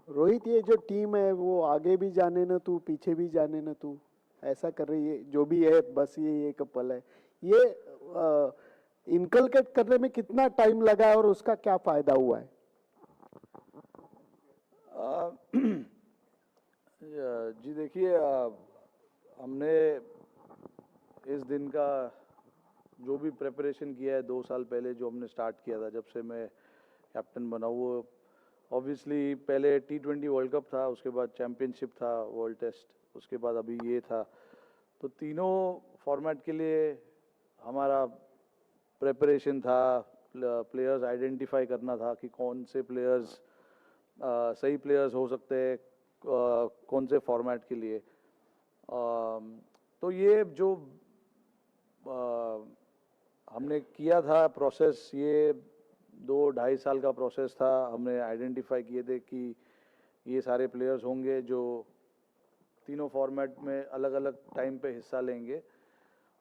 रोहित, ये जो टीम है वो आगे भी जाने न तू पीछे भी जाने न तू, ऐसा कर रही है जो भी है, बस ये एक पल है। ये इनकलकेट करने में कितना टाइम लगा है और उसका क्या फायदा हुआ है? जी देखिए, हमने इस दिन का जो भी प्रिपरेशन किया है 2 साल पहले जो हमने स्टार्ट किया था, जब से मैं कैप्टन बना, वो ऑब्वियसली पहले T20 वर्ल्ड कप था, उसके बाद चैम्पियनशिप था, वर्ल्ड टेस्ट, उसके बाद अभी ये था। तो तीनों फॉर्मेट के लिए हमारा प्रिपरेशन था, प्लेयर्स आइडेंटिफाई करना था कि कौन से प्लेयर्स सही प्लेयर्स हो सकते हैं कौन से फॉर्मेट के लिए। तो ये जो हमने किया था प्रोसेस, ये 2-2.5 साल का प्रोसेस था। हमने आइडेंटिफाई किए थे कि ये सारे प्लेयर्स होंगे जो तीनों फॉर्मेट में अलग अलग टाइम पे हिस्सा लेंगे,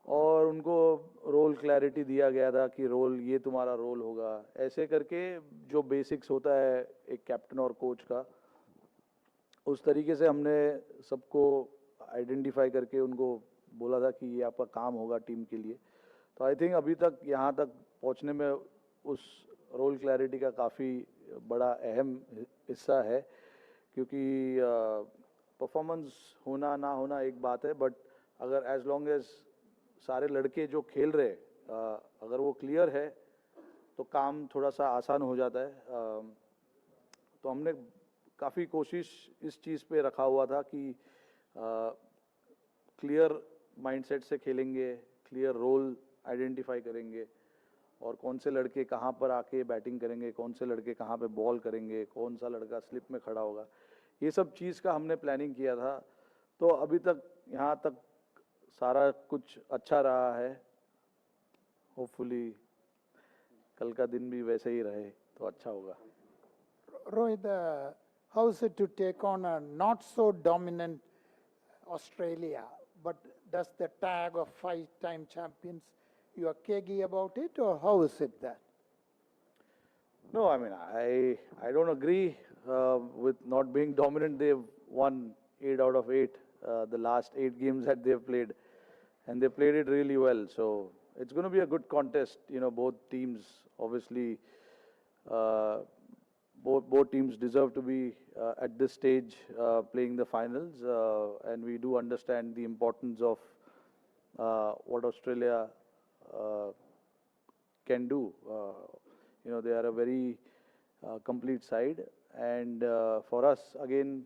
और उनको रोल क्लैरिटी दिया गया था कि रोल ये तुम्हारा रोल होगा। ऐसे करके जो बेसिक्स होता है एक कैप्टन और कोच का, उस तरीके से हमने सबको आइडेंटिफाई करके उनको बोला था कि ये आपका काम होगा टीम के लिए। तो आई थिंक अभी तक यहाँ तक पहुँचने में उस रोल क्लैरिटी का काफ़ी बड़ा अहम हिस्सा है, क्योंकि परफॉर्मेंस होना ना होना एक बात है, बट अगर एज लॉन्ग एज सारे लड़के जो खेल रहे अगर वो क्लियर है तो काम थोड़ा सा आसान हो जाता है। तो हमने काफ़ी कोशिश इस चीज़ पे रखा हुआ था कि क्लियर माइंडसेट से खेलेंगे, क्लियर रोल आइडेंटिफाई करेंगे, और कौन से लड़के कहाँ पर आके बैटिंग करेंगे, कौन से लड़के कहाँ पे बॉल करेंगे, कौन सा लड़का स्लिप में खड़ा होगा, ये सब चीज़ का हमने प्लानिंग किया था। तो अभी तक यहाँ तक सारा कुछ अच्छा रहा है। होपफुली कल का दिन भी वैसे ही रहे तो अच्छा होगा। Rohit, how is it to take on a not so dominant Australia, but does the tag of 5-time champions, you are cagey about it, or how is it that? No, I mean, I don't agree with not being dominant. They've won 8 out of 8, the last 8 games that they've played, and they played it really well. So it's going to be a good contest. You know, both teams obviously, both teams deserve to be at this stage playing the finals, and we do understand the importance of what Australia can do. You know, they are a very complete side, and for us, again,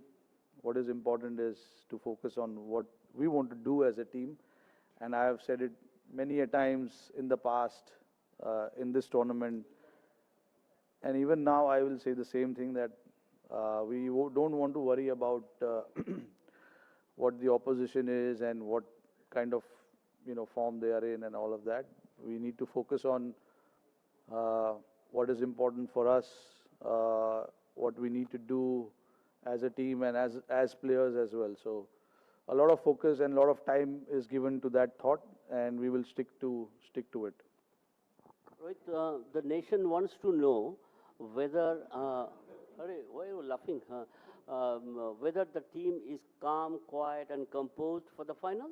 what is important is to focus on what we want to do as a team. And I have said it many a times in the past, in this tournament, and even now I will say the same thing, that we don't want to worry about what the opposition is and what kind of form they are in and all of that. We need to focus on what is important for us, what we need to do as a team and as players as well. So a lot of focus and a lot of time is given to that thought, and we will stick to it. Rohit, the nation wants to know whether, why are you laughing? Whether the team is calm, quiet, and composed for the final?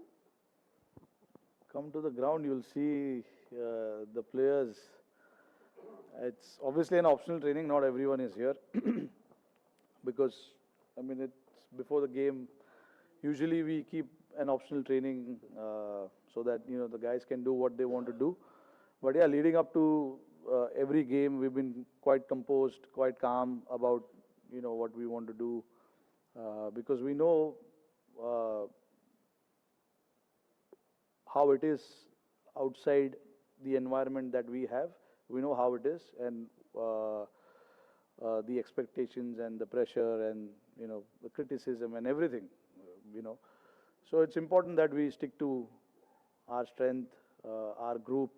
Come to the ground, you'll see the players. It's obviously an optional training. Not everyone is here because, I mean, it's before the game. Usually we keep an optional training so that the guys can do what they want to do. But yeah, leading up to every game, we've been quite composed, quite calm about what we want to do, because we know how it is outside the environment that we have. We know how it is, and the expectations and the pressure and the criticism and everything. So it's important that we stick to our strength, our group,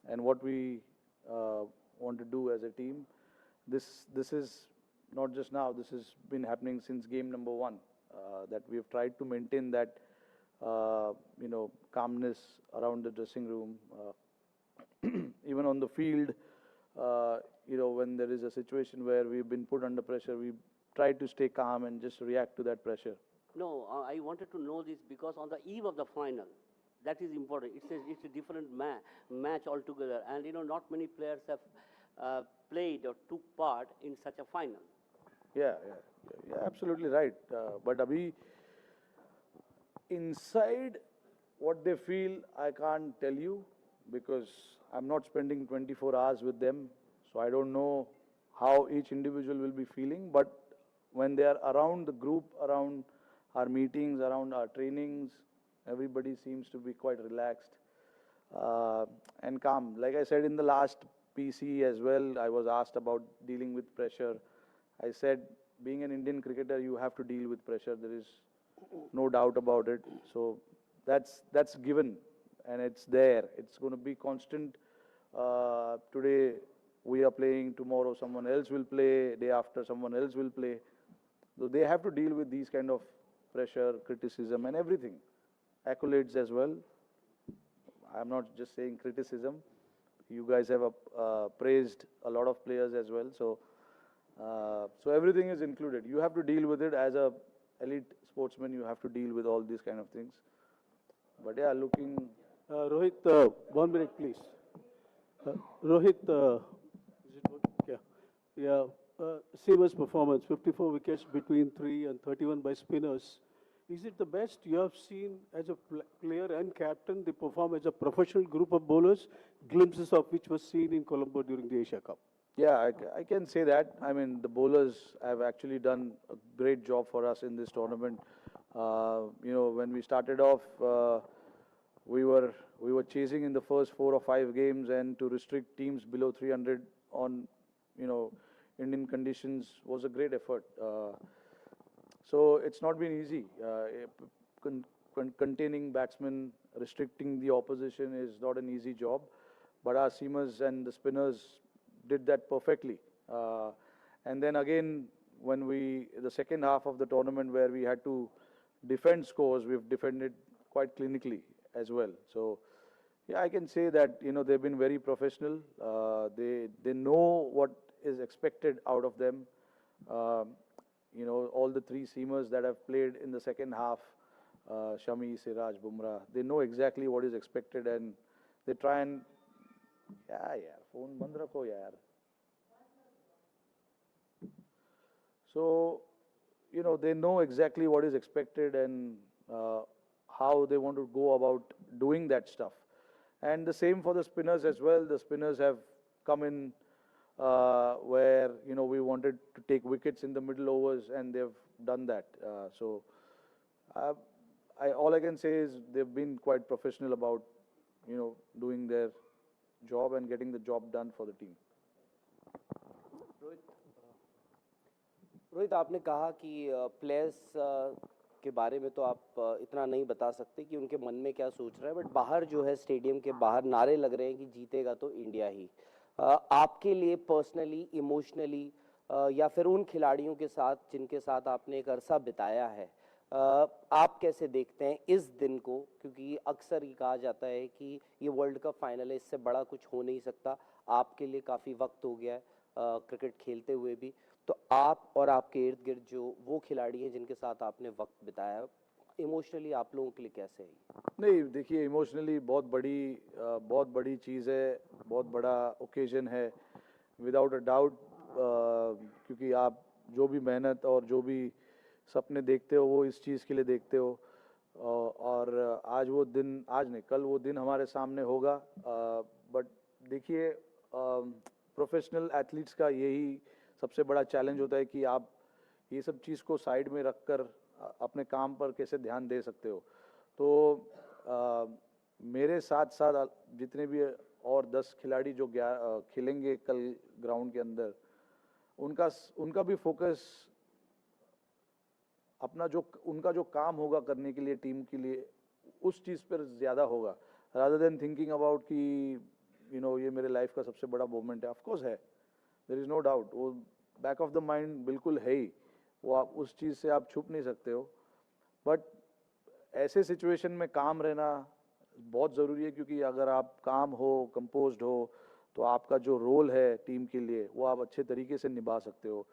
and what we want to do as a team. This is not just now. This has been happening since game number 1. That we have tried to maintain that calmness around the dressing room, even on the field. When there is a situation where we've been put under pressure, we tried to stay calm and just react to that pressure. No, I wanted to know this because on the eve of the final, that is important. It's a different match altogether, and not many players have played or took part in such a final. Yeah, absolutely right. But Abhi, inside what they feel, I can't tell you because I'm not spending 24 hours with them. So I don't know how each individual will be feeling. But when they are around the group, around our meetings, around our trainings, everybody seems to be quite relaxed and calm. Like I said in the last PC as well, I was asked about dealing with pressure. I said, being an Indian cricketer, you have to deal with pressure. There is no doubt about it. So that's given, and it's there. It's going to be constant. Today we are playing, tomorrow someone else will play, day after someone else will play. So they have to deal with these kind of pressure, criticism, and everything. Accolades as well. I'm not just saying criticism. You guys have praised a lot of players as well. So everything is included. You have to deal with it as a elite sportsman. You have to deal with all these kind of things. But yeah, looking. Rohit, 1 minute, please. Rohit, is it working? Yeah. Seamer's performance, 54 wickets between 3 and 31 by spinners. Is it the best you have seen as a player and captain? They perform as a professional group of bowlers, glimpses of which was seen in Colombo during the Asia Cup. Yeah, I can say that. I mean, the bowlers have actually done a great job for us in this tournament. When we started off, we were chasing in the first 4 or 5 games, and to restrict teams below 300 on, Indian conditions was a great effort. So it's not been easy. Containing batsmen, restricting the opposition is not an easy job. But our seamers and the spinners did that perfectly. And then again, when the second half of the tournament where we had to defend scores, we've defended quite clinically as well. So yeah, I can say that, they've been very professional. They know what is expected out of them. All the 3 seamers that have played in the second half, Shami, Siraj, Bumrah, they know exactly what is expected, and they try and phone band rakho yaar. So, they know exactly what is expected and how they want to go about doing that stuff. And the same for the spinners as well. The spinners have come in where, we wanted to take wickets in the middle overs, and they've done that. All I can say is they've been quite professional about, doing their job and getting the job done for the team. Rohit, आपने कहा कि players के बारे में तो आप इतना नहीं बता सकते कि उनके मन में क्या सोच रहा है, बट बाहर जो है स्टेडियम के बाहर नारे लग रहे हैं कि जीतेगा तो इंडिया ही। आपके लिए पर्सनली, इमोशनली या फिर उन खिलाड़ियों के साथ जिनके साथ आपने एक अरसा बिताया है, आप कैसे देखते हैं इस दिन को? क्योंकि अक्सर ये कहा जाता है कि ये वर्ल्ड कप फाइनल है, इससे बड़ा कुछ हो नहीं सकता। आपके लिए काफ़ी वक्त हो गया है क्रिकेट खेलते हुए भी, तो आप और आपके इर्द गिर्द जो वो खिलाड़ी हैं जिनके साथ आपने वक्त बिताया, इमोशनली आप लोगों के लिए कैसे है? नहीं, देखिए, इमोशनली बहुत बड़ी चीज़ है, बहुत बड़ा ओकेजन है, विदाउट अ डाउट। क्योंकि आप जो भी मेहनत और जो भी सपने देखते हो वो इस चीज़ के लिए देखते हो, और आज वो दिन, आज नहीं, कल वो दिन हमारे सामने होगा। बट देखिए, प्रोफेशनल एथलीट्स का यही सबसे बड़ा चैलेंज होता है कि आप ये सब चीज़ को साइड में रखकर अपने काम पर कैसे ध्यान दे सकते हो। तो मेरे साथ साथ जितने भी और 10 खिलाड़ी जो खेलेंगे कल ग्राउंड के अंदर, उनका भी फोकस उनका जो काम होगा करने के लिए टीम के लिए, उस चीज़ पर ज़्यादा होगा, रादर देन थिंकिंग अबाउट कि ये मेरे लाइफ का सबसे बड़ा मोमेंट है। ऑफकोर्स है, देयर इज़ नो डाउट, वो बैक ऑफ द माइंड बिल्कुल है ही, वो आप उस चीज़ से आप छुप नहीं सकते हो। बट ऐसे सिचुएशन में काम रहना बहुत ज़रूरी है, क्योंकि अगर आप काम हो, कंपोज्ड हो, तो आपका जो रोल है टीम के लिए वो आप अच्छे तरीके से निभा सकते हो।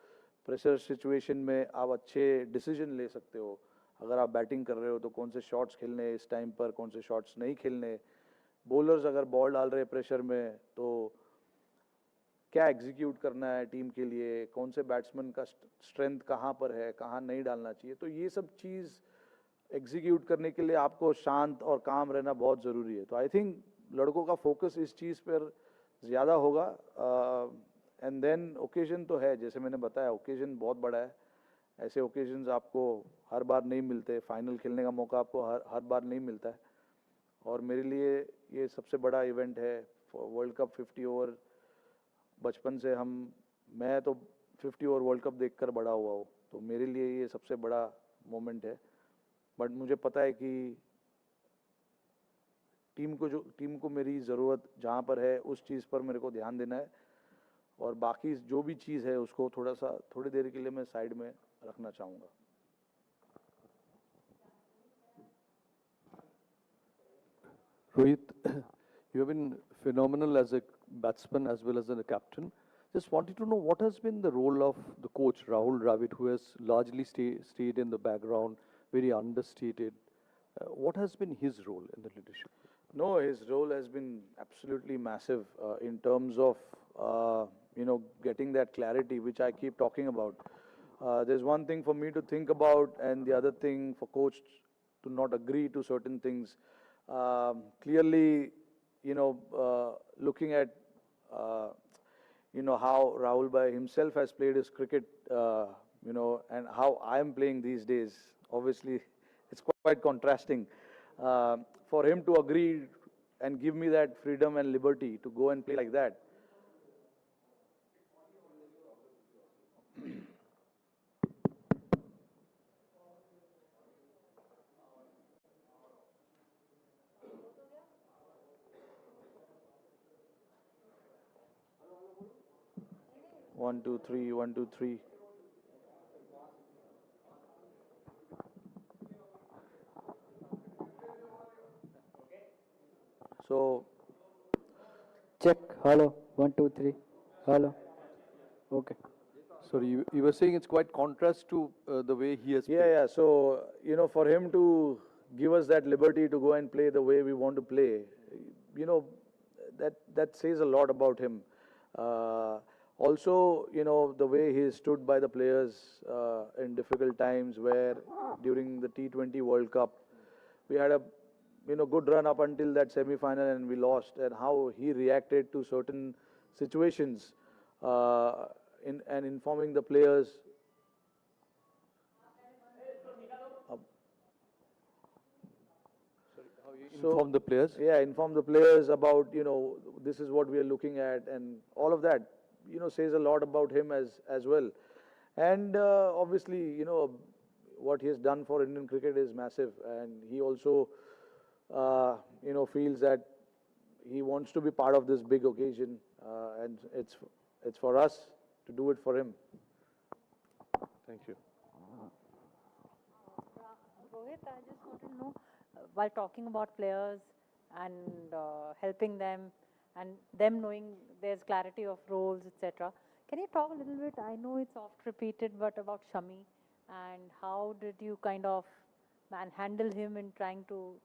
प्रेशर सिचुएशन में आप अच्छे डिसीजन ले सकते हो। अगर आप बैटिंग कर रहे हो तो कौन से शॉट्स खेलने इस टाइम पर, कौन से शॉट्स नहीं खेलने। बॉलर्स अगर बॉल डाल रहे हैं प्रेशर में तो क्या एग्जीक्यूट करना है टीम के लिए, कौन से बैट्समैन का स्ट्रेंथ कहाँ पर है, कहाँ नहीं डालना चाहिए। तो ये सब चीज़ एग्जीक्यूट करने के लिए आपको शांत और काम रहना बहुत ज़रूरी है। तो आई थिंक लड़कों का फोकस इस चीज़ पर ज़्यादा होगा। एंड देन ओकेजन तो है, जैसे मैंने बताया ओकेजन बहुत बड़ा है। ऐसे ओकेजन्स आपको हर बार नहीं मिलते, फाइनल खेलने का मौका आपको हर बार नहीं मिलता है। और मेरे लिए ये सबसे बड़ा इवेंट है वर्ल्ड कप 50 ओवर। बचपन से मैं तो 50 ओवर वर्ल्ड कप देखकर बड़ा हुआ हूँ, तो मेरे लिए ये सबसे बड़ा मोमेंट है। बट मुझे पता है कि टीम को मेरी ज़रूरत जहाँ पर है उस चीज़ पर मेरे को ध्यान देना है, और बाकी जो भी चीज़ है उसको थोड़ी देर के लिए मैं साइड में रखना चाहूँगा। Rohit, you have been phenomenal as a batsman as well as a captain. Just wanted to know what has been the role of the coach Rahul Dravid, who has largely stayed in the background, very understated. What has been his role in the leadership? No, his role has been absolutely massive in terms of getting that clarity, which I keep talking about. There's one thing for me to think about, and the other thing for coach to not agree to certain things. Clearly, looking at how Rahul Bhai himself has played his cricket, and how I am playing these days. Obviously, it's quite contrasting. For him to agree and give me that freedom and liberty to go and play like that. One, two, three, 1, 2, 3. So, check. Hello. 1, 2, 3. Hello. Okay. Sorry, you were saying it's quite contrast to the way he has played. yeah. So, for him to give us that liberty to go and play the way we want to play, that says a lot about him. Also, the way he stood by the players in difficult times, where during the T20 World Cup, we had a good run up until that semi-final and we lost, and how he reacted to certain situations and informing the players. Inform the players? Yeah, inform the players about, this is what we are looking at, and all of that, says a lot about him as well. And obviously, what he has done for Indian cricket is massive, and he also, feels that he wants to be part of this big occasion, and it's for us to do it for him. Thank you. Rohit, I just want to know, while talking about players and helping them and them knowing there's clarity of roles, etc., can you talk a little bit, I know it's oft repeated, but about Shami, and how did you kind of handle him in trying to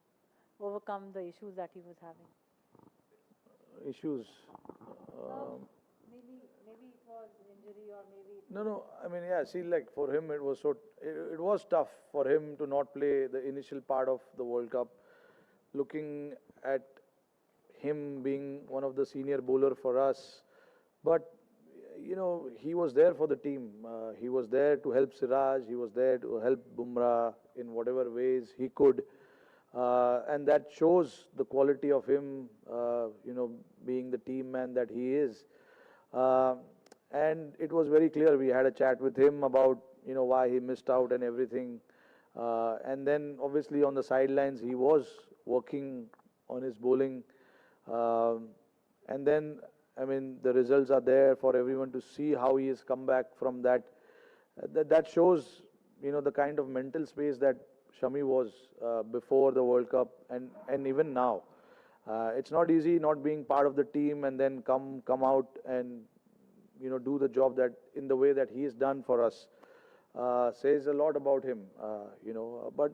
overcome the issues that he was having? Issues. Maybe it was injury, or maybe No. I mean, yeah. See, like for him, it was tough for him to not play the initial part of the World Cup. Looking at him being one of the senior bowler for us, but he was there for the team. He was there to help Siraj. He was there to help Bumrah in whatever ways he could. And that shows the quality of him, being the team man that he is. And it was very clear. We had a chat with him about, why he missed out and everything. And then obviously on the sidelines, he was working on his bowling. And then, I mean, the results are there for everyone to see how he has come back from that. That shows, the kind of mental space that Shami was before the World Cup and even now. It's not easy not being part of the team and then come out and do the job that in the way that he has done for us says a lot about him. But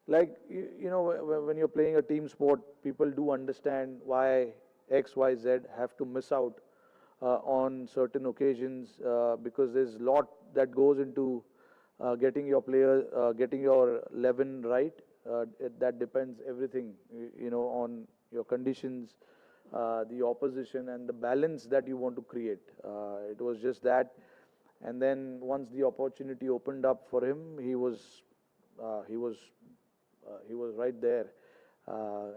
like when you're playing a team sport, people do understand why X, Y, Z have to miss out on certain occasions because there's a lot that goes into getting your player, getting your 11 right. That depends everything, on your conditions, the opposition, and the balance that you want to create. It was just that, and then once the opportunity opened up for him, he was right there,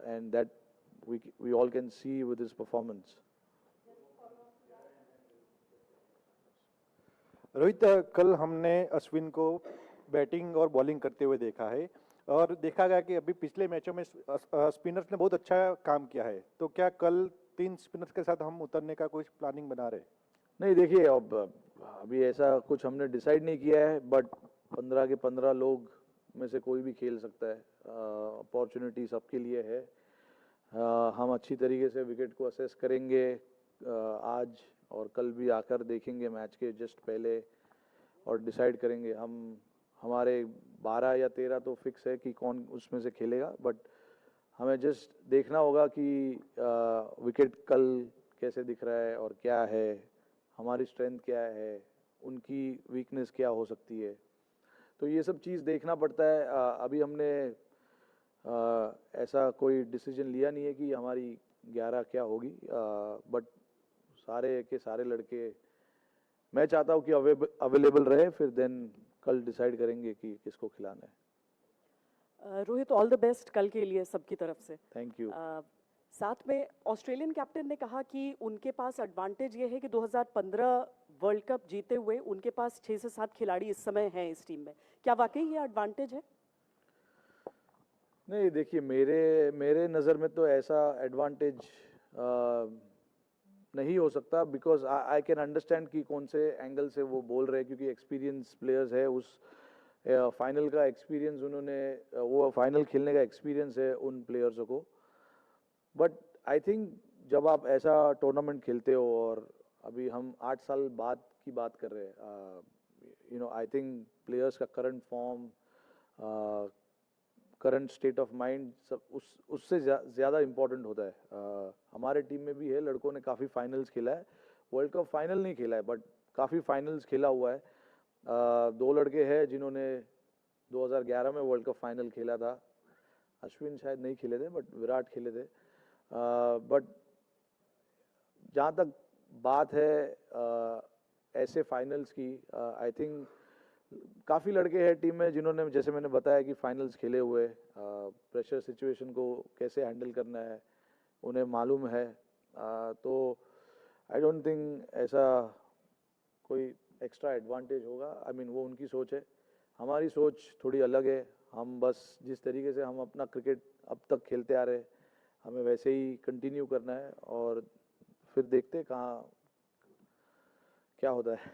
and that we all can see with his performance. Rohit, कल हमने अश्विन को batting और bowling करते हुए देखा है और देखा गया कि अभी पिछले मैचों में स्पिनर्स ने बहुत अच्छा काम किया है, तो क्या कल 3 स्पिनर्स के साथ हम उतरने का कोई प्लानिंग बना रहे? नहीं, देखिए, अब अभी ऐसा कुछ हमने डिसाइड नहीं किया है, बट 15 के 15 लोग में से कोई भी खेल सकता है. अपॉर्चुनिटी सबके लिए है. हम अच्छी तरीके से विकेट को असेस करेंगे आज और कल भी आकर देखेंगे मैच के जस्ट पहले और डिसाइड करेंगे. हमारे 12 या 13 तो फिक्स है कि कौन उसमें से खेलेगा, बट हमें जस्ट देखना होगा कि विकेट कल कैसे दिख रहा है और क्या है, हमारी स्ट्रेंथ क्या है, उनकी वीकनेस क्या हो सकती है. तो ये सब चीज़ देखना पड़ता है. अभी हमने ऐसा कोई डिसीजन लिया नहीं है कि हमारी 11 क्या होगी, बट सारे के सारे लड़के मैं चाहता हूँ कि अवेलेबल रहे, फिर देन कल डिसाइड करेंगे कि किसको खिलाना है. रोहित, ऑल द बेस्ट कल के लिए सबकी तरफ से. Thank you. साथ में ऑस्ट्रेलियन कैप्टन ने कहा कि उनके पास एडवांटेज ये है कि 2015 वर्ल्ड कप जीते हुए उनके पास 6 से 7 खिलाड़ी इस समय हैं इस टीम में. क्या वाकई ये एडवांटेज है? नहीं, देखिए, मेरे नज़र में तो ऐसा एडवांटेज नहीं हो सकता, बिकॉज आई कैन अंडरस्टैंड कि कौन से एंगल से वो बोल रहे हैं, क्योंकि एक्सपीरियंस प्लेयर्स है. उस फाइनल का एक्सपीरियंस वो फाइनल खेलने का एक्सपीरियंस है उन प्लेयर्सों को. बट आई थिंक जब आप ऐसा टूर्नामेंट खेलते हो, और अभी हम 8 साल बाद की बात कर रहे हैं, आई थिंक प्लेयर्स का current form, current state of mind सब उससे ज़्यादा इम्पोर्टेंट होता है. हमारे टीम में भी है लड़कों ने काफ़ी फाइनल्स खेला है. वर्ल्ड कप फाइनल नहीं खेला है, बट काफ़ी फाइनल्स खेला हुआ है. 2 लड़के हैं जिन्होंने 2011 में वर्ल्ड कप फाइनल खेला था. अश्विन शायद नहीं खेले थे, बट विराट खेले थे. बट जहाँ तक बात है ऐसे फाइनल्स की, आई थिंक काफ़ी लड़के हैं टीम में जिन्होंने, जैसे मैंने बताया, कि फाइनल्स खेले हुए, प्रेशर सिचुएशन को कैसे हैंडल करना है उन्हें मालूम है. तो आई डोंट थिंक ऐसा कोई एक्स्ट्रा एडवांटेज होगा. आई मीन, वो उनकी सोच है. हमारी सोच थोड़ी अलग है. हम बस जिस तरीके से हम अपना क्रिकेट अब तक खेलते आ रहे, हमें वैसे ही कंटिन्यू करना है और फिर देखते कहाँ क्या होता है.